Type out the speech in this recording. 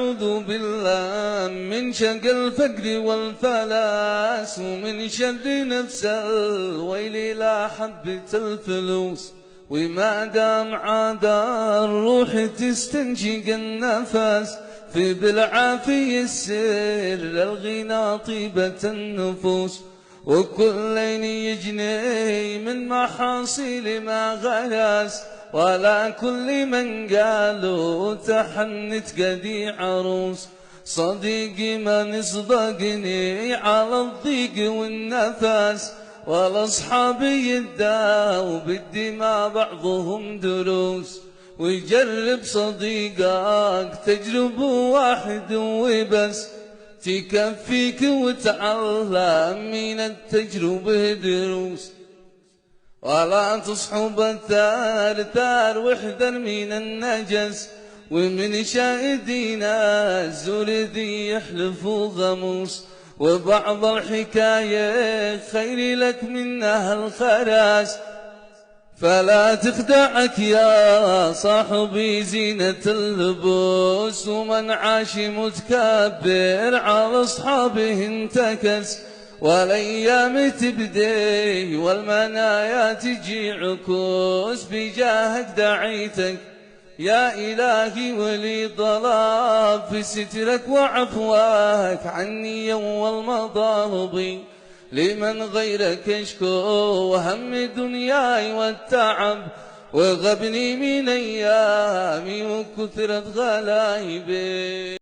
أعوذ بالله من شق الفقر والفلاس ومن شر نفس الويل لا حبة الفلوس. وما دام عاد الروح تستنشق النفس في بالعافية السر الغنى طيبة النفوس. وكل يجني من محاصيل ما غرس ولا كل من قالوا تحنت قدي عروس. صديقي من صدقني على الضيق والنفس ولا أصحابي يداو بالدماء بعضهم دروس. ويجرب صديقك تجربة واحد وبس تكفيك وتعلم من التجربة دروس. ولا تصحب الثار واحذر من النجس ومن شاهدين الزور ذي يحلف غموس. وبعض الحكاية خير لك منها الخراس فلا تخدعك يا صاحبي زينة اللبوس. ومن عاش متكبر على أصحابه انتكس والأيام تبدي والمنايا تجي عكوس. بجاهك دعيتك يا إلهي ولي ضلال في سترك وعفواك عني يوم المضارب. لمن غيرك اشكو هم دنياي والتعب وغبني من أيامي وكثرة غلايبي.